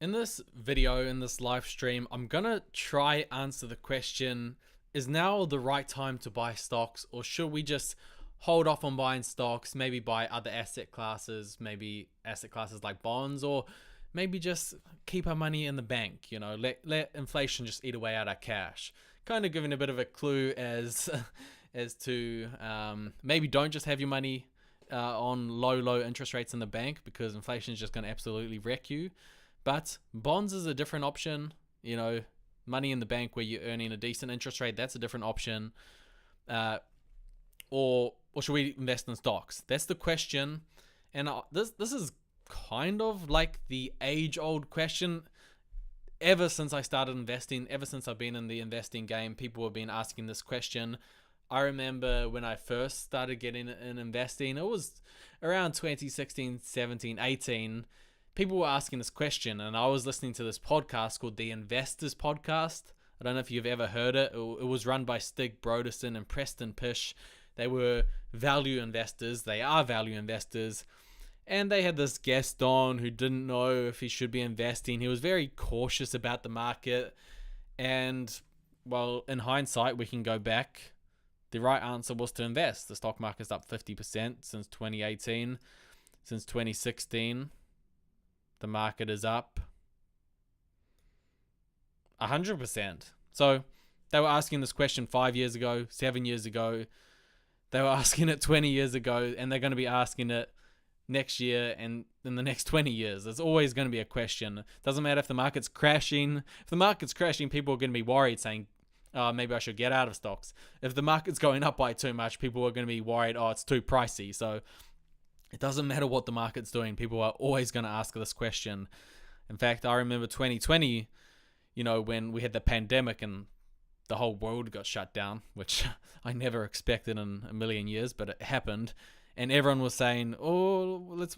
In this video, in this live stream, I'm gonna try answer the question, is now the right time to buy stocks, or should we just hold off on buying stocks, maybe buy other asset classes, maybe asset classes like bonds, or maybe just keep our money in the bank, let inflation just eat away at our cash. Kind of giving a bit of a clue as to maybe don't just have your money on low interest rates in the bank, because inflation is just going to absolutely wreck you. But bonds is a different option. Money in the bank where you're earning a decent interest rate, that's a different option. Or should we invest in stocks? That's the question. And this is kind of like the age-old question. Ever since I started investing, ever since I've been in the investing game, people have been asking this question. I remember when I first started getting in investing, it was around 2016, 17, 18. People were asking this question, and I was listening to this podcast called The Investors Podcast. I don't know if you've ever heard it. It was run by Stig Brodersen and Preston Pysh. They were value investors. They are value investors. And they had this guest on who didn't know if he should be investing. He was very cautious about the market. And, well, in hindsight, we can go back. The right answer was to invest. The stock market's up 50% since 2018. Since 2016, the market is up 100%. So they were asking this question 5 years ago, 7 years ago. They were asking it 20 years ago, and they're going to be asking it next year and in the next 20 years. There's always going to be a question. Doesn't matter if the market's crashing. If the market's crashing, people are going to be worried, saying, maybe I should get out of stocks. If the market's going up by too much, people are going to be worried, it's too pricey. So it doesn't matter what the market's doing. People are always going to ask this question. In fact, I remember 2020, when we had the pandemic and the whole world got shut down, which I never expected in a million years, but it happened. And everyone was saying, let's,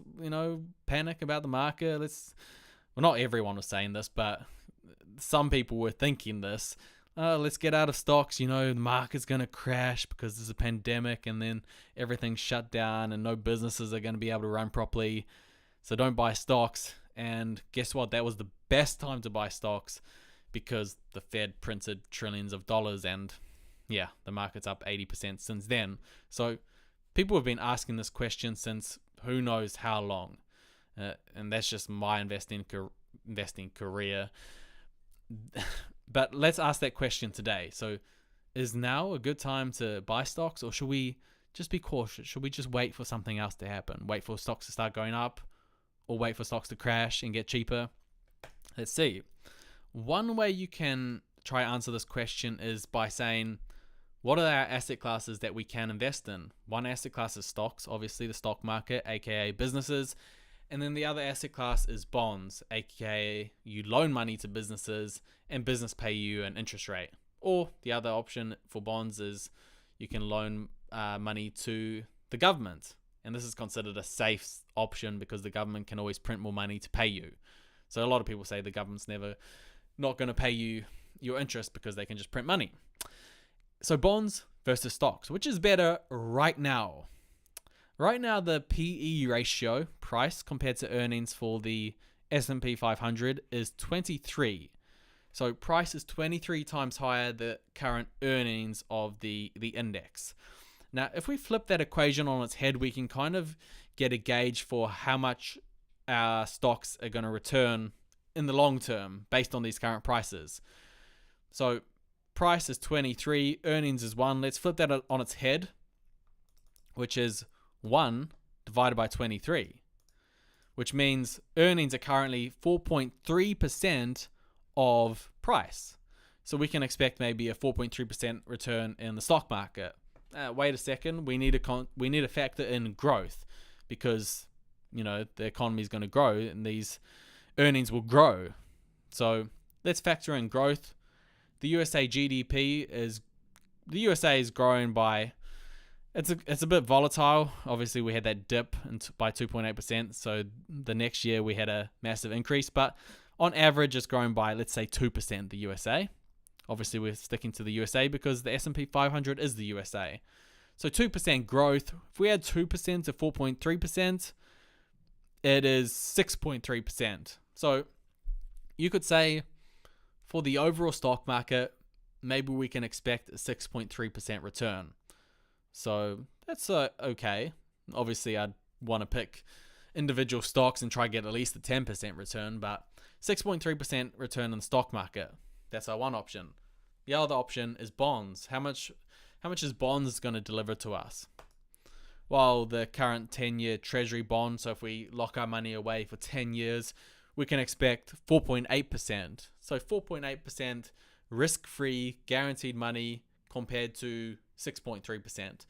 panic about the market. Well, not everyone was saying this, but some people were thinking this. Let's get out of stocks. The market's going to crash because there's a pandemic, and then everything's shut down and no businesses are going to be able to run properly. So don't buy stocks. And guess what? That was the best time to buy stocks, because the Fed printed trillions of dollars, and yeah, the market's up 80% since then. So people have been asking this question since who knows how long. And that's just my investing career. But let's ask that question today. So is now a good time to buy stocks, or should we just be cautious? Should we just wait for something else to happen? Wait for stocks to start going up, or wait for stocks to crash and get cheaper? Let's see. One way you can try to answer this question is by saying, what are our asset classes that we can invest in? One asset class is stocks, obviously the stock market, aka businesses. And then the other asset class is bonds, aka you loan money to businesses and business pay you an interest rate. Or the other option for bonds is you can loan money to the government. And this is considered a safe option because the government can always print more money to pay you. So a lot of people say the government's not going to pay you your interest because they can just print money. So bonds versus stocks, which is better right now? Right now, the PE ratio, price compared to earnings for the S&P 500, is 23. So price is 23 times higher than the current earnings of the index. Now, if we flip that equation on its head, we can kind of get a gauge for how much our stocks are going to return in the long term based on these current prices. So price is 23, earnings is 1. Let's flip that on its head, which is 1 divided by 23, which means earnings are currently 4.3% of price. So we can expect maybe a 4.3% return in the stock market. Wait a second, we need to factor in growth, because the economy is going to grow and these earnings will grow. So let's factor in growth. The USA is growing by, it's a bit volatile. Obviously, we had that dip by 2.8%. So the next year we had a massive increase, but on average, it's growing by, let's say, 2%, the USA. Obviously, we're sticking to the USA because the S&P 500 is the USA. So 2% growth. If we add 2% to 4.3%, it is 6.3%. So You could say for the overall stock market, maybe we can expect a 6.3% return. So that's okay. Obviously, I'd want to pick individual stocks and try to get at least a 10% return, but 6.3% return in the stock market, that's our one option. The other option is bonds. How much is bonds going to deliver to us? Well, the current 10-year treasury bond, so if we lock our money away for 10 years, we can expect 4.8%. So 4.8% risk-free, guaranteed money compared to 6.3%.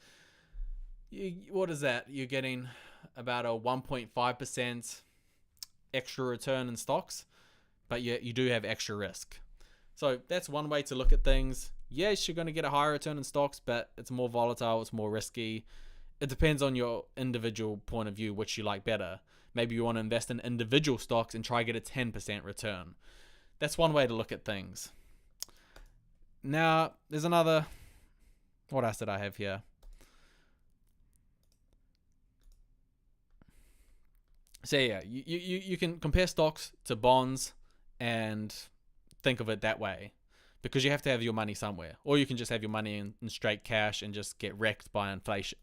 What is that? You're getting about a 1.5% extra return in stocks, but you do have extra risk. So that's one way to look at things. Yes, you're going to get a higher return in stocks, but it's more volatile, it's more risky. It depends on your individual point of view, which you like better. Maybe you want to invest in individual stocks and try to get a 10% return. That's one way to look at things. Now, there's another... What else did I have here? So yeah, you can compare stocks to bonds and think of it that way, because you have to have your money somewhere, or you can just have your money in straight cash and just get wrecked by inflation.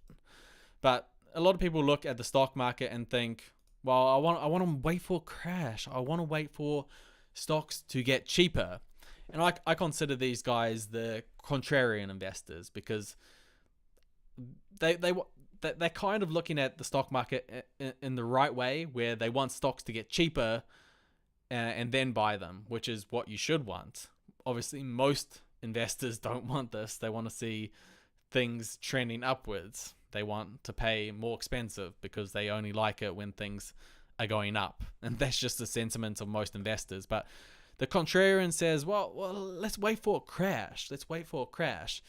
But a lot of people look at the stock market and think, well, I want to wait for a crash. I want to wait for stocks to get cheaper. And I consider these guys the contrarian investors, because they're kind of looking at the stock market in the right way, where they want stocks to get cheaper and then buy them, which is what you should want. Obviously, most investors don't want this. They want to see things trending upwards. They want to pay more expensive because they only like it when things are going up. And that's just the sentiment of most investors. But the contrarian says, well, let's wait for a crash. Let's wait for a crash.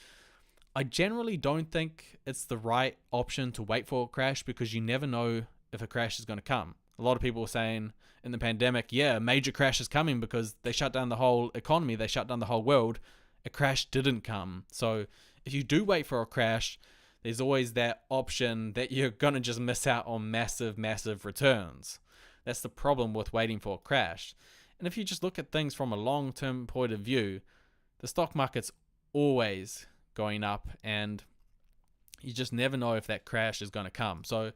I generally don't think it's the right option to wait for a crash, because you never know if a crash is going to come. A lot of people were saying in the pandemic, yeah, a major crash is coming because they shut down the whole economy. They shut down the whole world. A crash didn't come. So if you do wait for a crash, there's always that option that you're going to just miss out on massive, massive returns. That's the problem with waiting for a crash. And if you just look at things from a long-term point of view, the stock market's always going up, and you just never know if that crash is going to come. So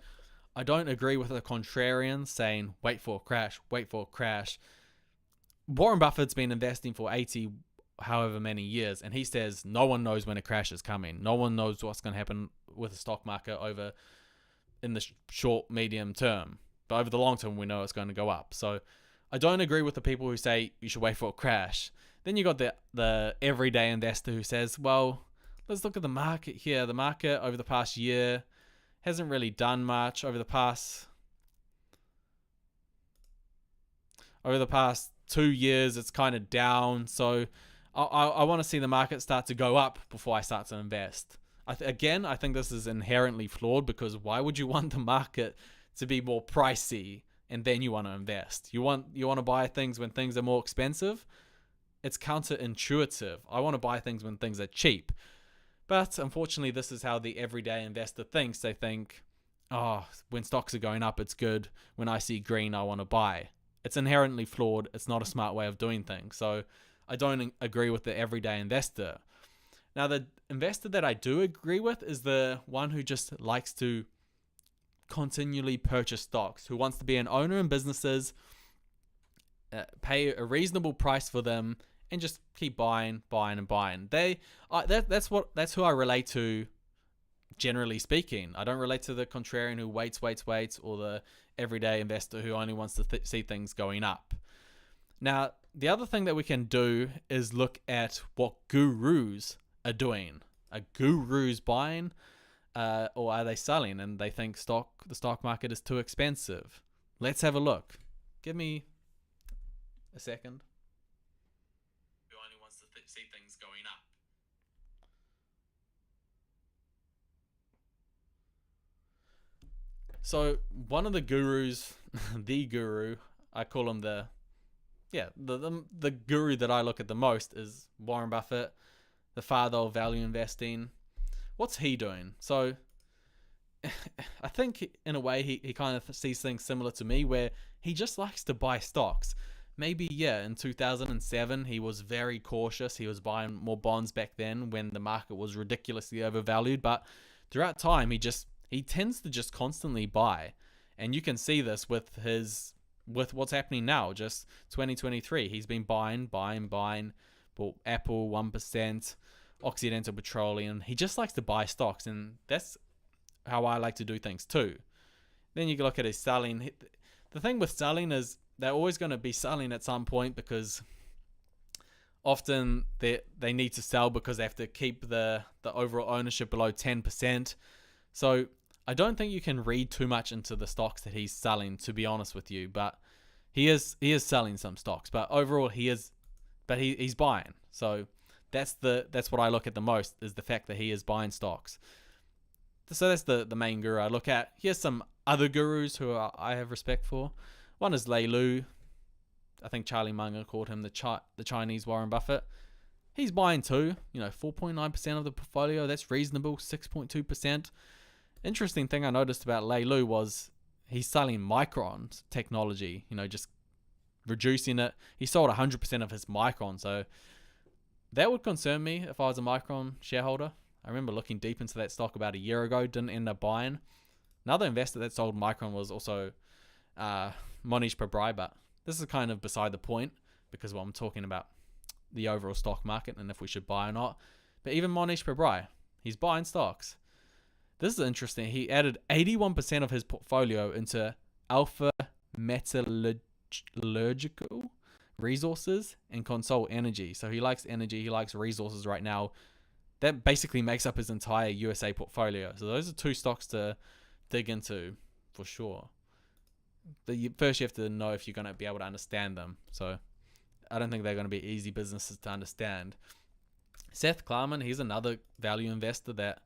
I don't agree with the contrarian saying, wait for a crash, wait for a crash. Warren Buffett's been investing for 80 however many years, and he says no one knows when a crash is coming. No one knows what's going to happen with the stock market over in the short, medium term. But over the long term, we know it's going to go up. So I don't agree with the people who say you should wait for a crash. Then you got the everyday investor who says, well, let's look at the market here. The market over the past year hasn't really done much. Over the past 2 years, it's kind of down. So I want to see the market start to go up before I start to invest. I think this is inherently flawed, because why would you want the market to be more pricey and then you want to invest? You want to buy things when things are more expensive? It's counterintuitive. I want to buy things when things are cheap. But unfortunately, this is how the everyday investor thinks. They think, oh, when stocks are going up, it's good. When I see green, I want to buy. It's inherently flawed. It's not a smart way of doing things. So I don't agree with the everyday investor. Now, the investor that I do agree with is the one who just likes to continually purchase stocks, who wants to be an owner in businesses, pay a reasonable price for them, and just keep buying. That's who I relate to, generally speaking. I don't relate to the contrarian who waits, or the everyday investor who only wants to see things going up. Now, the other thing that we can do is look at what gurus are doing. Are gurus buying, or are they selling? And they think the stock market is too expensive. Let's have a look. Give me a second. Who only wants to see things going up? So one of the gurus, the guru, I call him the guru that I look at the most is Warren Buffett, the father of value investing. What's he doing? So I think in a way he kind of sees things similar to me, where he just likes to buy stocks. maybe, yeah, in 2007, he was very cautious. He was buying more bonds back then when the market was ridiculously overvalued. But throughout time, he tends to just constantly buy. And you can see this with what's happening now, just 2023. He's been buying. Bought Apple 1%, Occidental Petroleum. He just likes to buy stocks, and that's how I like to do things too. Then you can look at his selling. The thing with selling is they're always going to be selling at some point, because often they need to sell because they have to keep the overall ownership below 10%. So I don't think you can read too much into the stocks that he's selling, to be honest with you. But he is selling some stocks, but overall he's buying. So that's what I look at the most, is the fact that he is buying stocks. So that's the main guru I look at. Here's some other gurus who I have respect for. One is Lei Lu. I think Charlie Munger called him the Chinese Warren Buffett. He's buying too. 4.9% of the portfolio. That's reasonable. 6.2%. Interesting thing I noticed about Lei Lu was he's selling Micron technology. Just reducing it. He sold 100% of his Micron. So that would concern me if I was a Micron shareholder. I remember looking deep into that stock about a year ago. Didn't end up buying. Another investor that sold Micron was also Monish Pabrai, but this is kind of beside the point, because I'm talking about the overall stock market and if we should buy or not. But even Monish Pabrai, he's buying stocks. This is interesting. He added 81% of his portfolio into Alpha Metallurgical Resources and Consol Energy. So he likes energy, he likes resources right now. That basically makes up his entire USA portfolio. So those are two stocks to dig into for sure. First, you have to know if you're going to be able to understand them. So I don't think they're going to be easy businesses to understand. Seth Klarman, he's another value investor that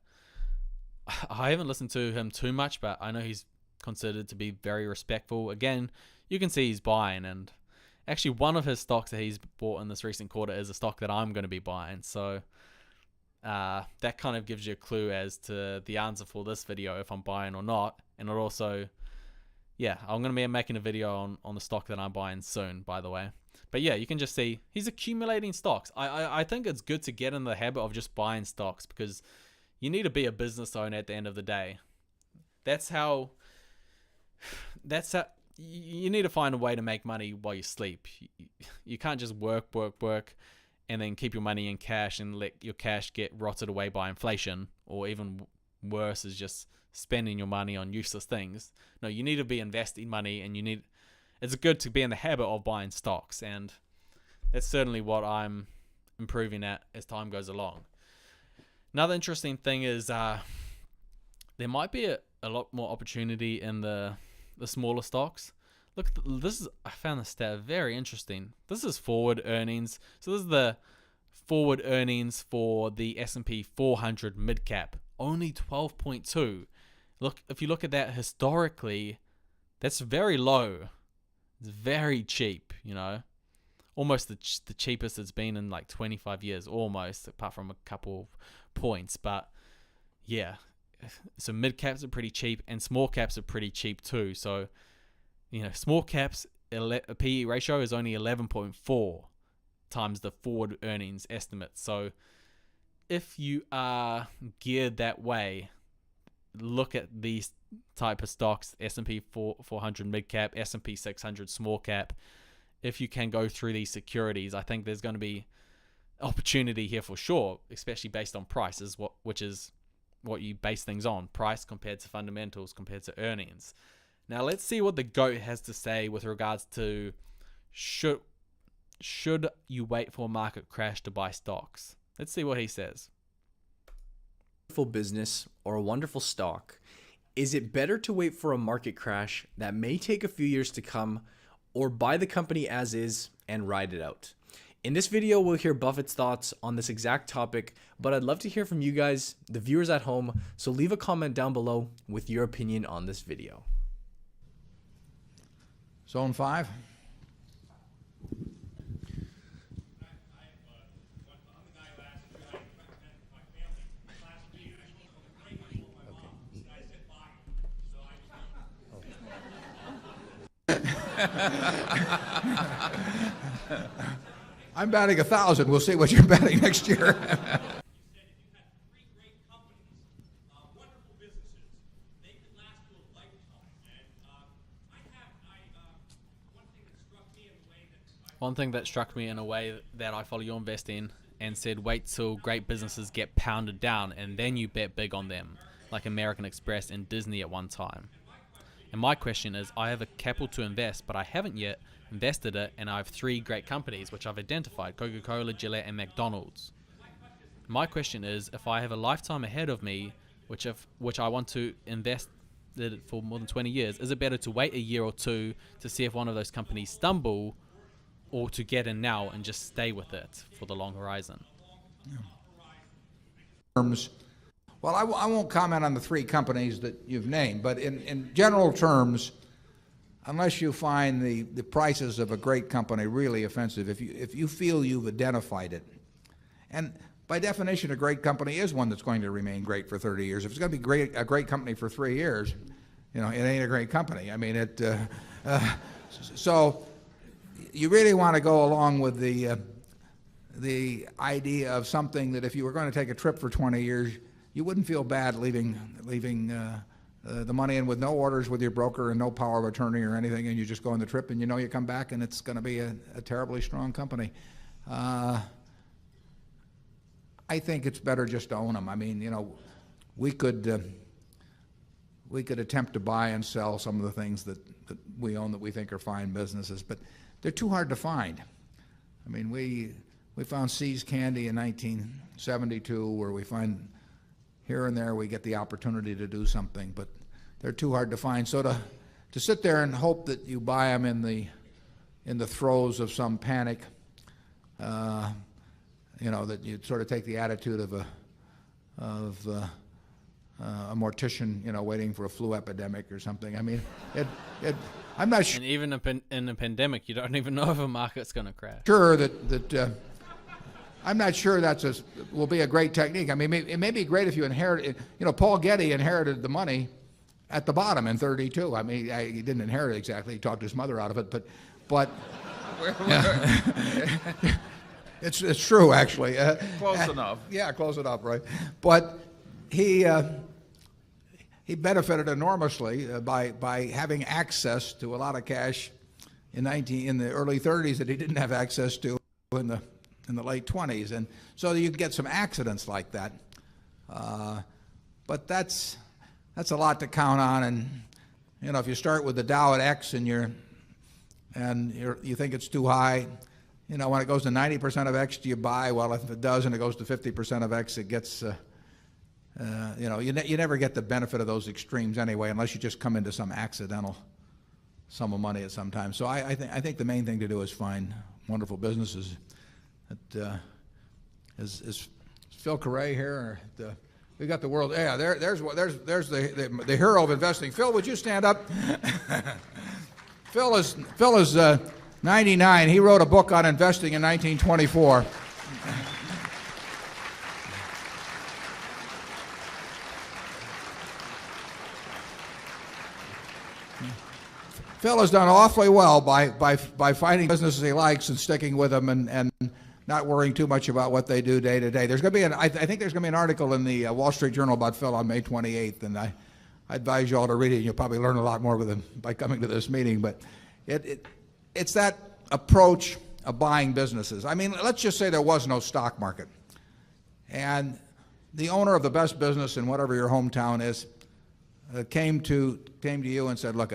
I haven't listened to him too much, but I know he's considered to be very respectful. Again, you can see he's buying, and actually one of his stocks that he's bought in this recent quarter is a stock that I'm going to be buying. So that kind of gives you a clue as to the answer for this video, if I'm buying or not. And it also, yeah, I'm going to be making a video on the stock that I'm buying soon, by the way. But yeah, you can just see he's accumulating stocks. I think it's good to get in the habit of just buying stocks, because you need to be a business owner at the end of the day. That's how you need to find a way to make money while you sleep. You can't just work, and then keep your money in cash and let your cash get rotted away by inflation, or even worse is just spending your money on useless things. No, you need to be investing money, and it's good to be in the habit of buying stocks, and that's certainly what I'm improving at as time goes along. Another interesting thing is there might be a lot more opportunity in the smaller stocks. Look, I found this stat very interesting. This is forward earnings. So this is the forward earnings for the S&P 400 mid-cap. Only 12.2. Look, if you look at that historically, that's very low. It's very cheap, Almost the cheapest it's been in like 25 years, almost, apart from a couple of points. But yeah, so mid-caps are pretty cheap, and small caps are pretty cheap too. So small caps, a PE ratio is only 11.4 times the forward earnings estimate. So if you are geared that way, look at these type of stocks: S&P 400 mid cap, S&P 600 small cap. If you can go through these securities, I think there's going to be opportunity here for sure, especially based on prices, which is what you base things on: price compared to fundamentals compared to earnings. Now let's see what the GOAT has to say with regards to should you wait for a market crash to buy stocks. Let's see what he says. Wonderful business or a wonderful stock, is it better to wait for a market crash that may take a few years to come, or buy the company as is and ride it out? In this video, we'll hear Buffett's thoughts on this exact topic, but I'd love to hear from you guys, the viewers at home, so leave a comment down below with your opinion on this video. Zone 5. I'm batting 1,000. We'll see what you're batting next year. One thing that struck me in a way that I follow you invest in and said wait till great businesses get pounded down and then you bet big on them, like American Express and Disney at one time. And my question is, I have a capital to invest, but I haven't yet invested it, and I have 3 great companies which I've identified, Coca-Cola, Gillette and McDonald's. My question is, if I have a lifetime ahead of me, which I want to invest it for more than 20 years, is it better to wait a year or two to see if one of those companies stumble, or to get in now and just stay with it for the long horizon? Well, I won't comment on the 3 companies that you've named, but in general terms, unless you find the prices of a great company really offensive, if you feel you've identified it, and by definition, a great company is one that's going to remain great for 30 years. If it's going to be a great company for 3 years, it ain't a great company. I mean, so you really want to go along with the idea of something that if you were going to take a trip for 20 years, you wouldn't feel bad leaving the money in with no orders with your broker and no power of attorney or anything, and you just go on the trip and you come back and it's going to be a terribly strong company. I think it's better just to own them. I mean, we could attempt to buy and sell some of the things that we own that we think are fine businesses, but they're too hard to find. I mean, we found See's Candy in 1972, where we find here and there we get the opportunity to do something, but they're too hard to find. So to sit there and hope that you buy them in the throes of some panic, that you sort of take the attitude of a mortician, waiting for a flu epidemic or something. I mean, I'm not sure. And even in a pandemic, you don't even know if a market's going to crash. Sure that I'm not sure will be a great technique. I mean, it may be great if you inherit it. Paul Getty inherited the money at the bottom in 32. I mean, he didn't inherit it exactly. He talked his mother out of it, but it's true, actually. Close enough. Yeah, close enough, right? But he benefited enormously by having access to a lot of cash in the early 30s that he didn't have access to in the late 20s, and so you can get some accidents like that. But that's a lot to count on, and if you start with the Dow at X and you think it's too high, when it goes to 90% of X, do you buy? Well, if it does and it goes to 50% of X, it gets you never get the benefit of those extremes anyway, unless you just come into some accidental sum of money at some time. So I think the main thing to do is find wonderful businesses. Is Phil Carre here? We got the world. Yeah, there's the hero of investing. Phil, would you stand up? Phil is 99. He wrote a book on investing in 1924. Phil has done awfully well by finding businesses he likes and sticking with them and not worrying too much about what they do day to day. There's going to be I think there's going to be an article in the Wall Street Journal about Phil on May 28th, and I advise you all to read it. You'll probably learn a lot more with him by coming to this meeting. But it's that approach of buying businesses. I mean, let's just say there was no stock market, and the owner of the best business in whatever your hometown is came to you and said, "Look,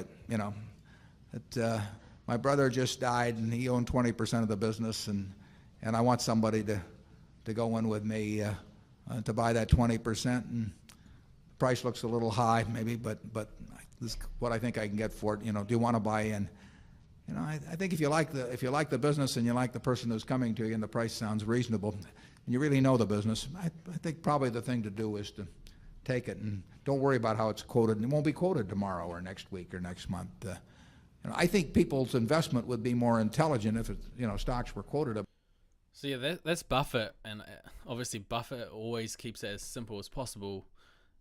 my brother just died, and he owned 20% of the business, and I want somebody to go in with me to buy that 20%. And the price looks a little high, maybe, but this is what I think I can get for it. Do you want to buy in?" I think if you like the business and you like the person who's coming to you, and the price sounds reasonable, and you really know the business, I think probably the thing to do is to take it and don't worry about how it's quoted. And it won't be quoted tomorrow or next week or next month. I think people's investment would be more intelligent if stocks were quoted. So yeah, that's Buffett, and obviously Buffett always keeps it as simple as possible.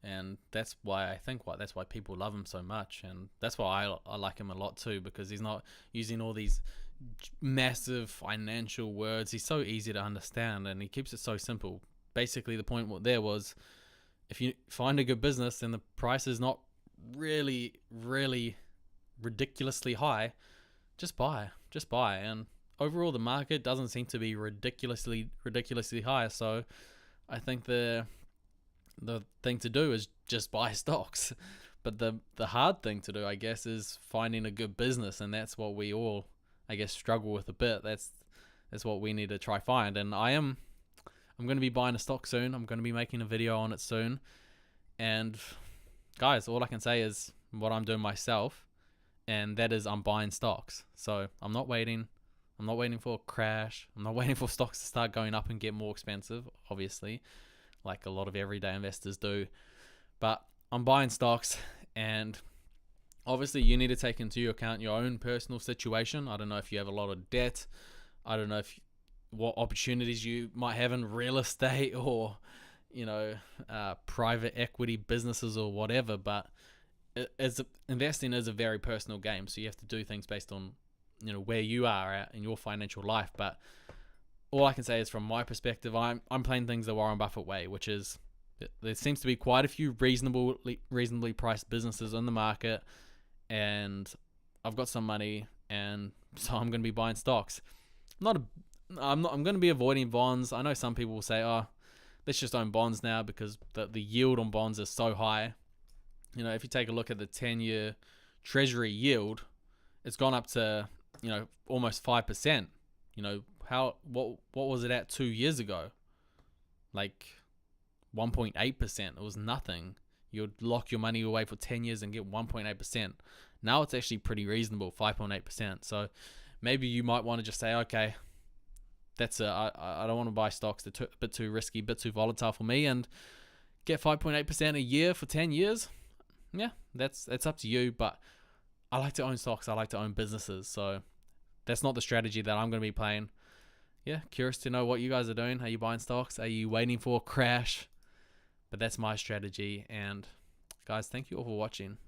And that's why that's why people love him so much, and that's why I like him a lot too, because he's not using all these massive financial words. He's so easy to understand, and he keeps it so simple. Basically, the point there was, if you find a good business and the price is not really, really ridiculously high, just buy. And overall, the market doesn't seem to be ridiculously high. So I think the thing to do is just buy stocks. But the hard thing to do, I guess, is finding a good business, and that's what we all, I guess, struggle with a bit. That's what we need to try find. And I'm going to be buying a stock soon. I'm going to be making a video on it soon. And guys, all I can say is what I'm doing myself, and that is I'm buying stocks. So I'm not waiting. I'm not waiting for a crash. I'm not waiting for stocks to start going up and get more expensive, obviously, like a lot of everyday investors do. But I'm buying stocks, and obviously you need to take into account your own personal situation. I don't know if you have a lot of debt. I don't know what opportunities you might have in real estate or, private equity businesses or whatever. But investing is a very personal game, so you have to do things based on where you are at in your financial life. But all I can say is, from my perspective, I'm playing things the Warren Buffett way, which is there seems to be quite a few reasonably priced businesses in the market, and I've got some money, and so I'm going to be buying stocks. I'm going to be avoiding bonds. I know some people will say, "Oh, let's just own bonds now because the yield on bonds is so high." If you take a look at the 10-year Treasury yield, it's gone up to almost 5%. What was it at 2 years ago? Like 1.8%. It was nothing. You'd lock your money away for 10 years and get 1.8%. Now it's actually pretty reasonable, 5.8%. So maybe you might want to just say, okay, I don't want to buy stocks. They're a bit too risky, a bit too volatile for me, and get 5.8% a year for 10 years. Yeah, that's up to you. But I like to own stocks. I like to own businesses. So that's not the strategy that I'm going to be playing. Yeah, curious to know what you guys are doing. Are you buying stocks? Are you waiting for a crash? But that's my strategy. And guys, thank you all for watching.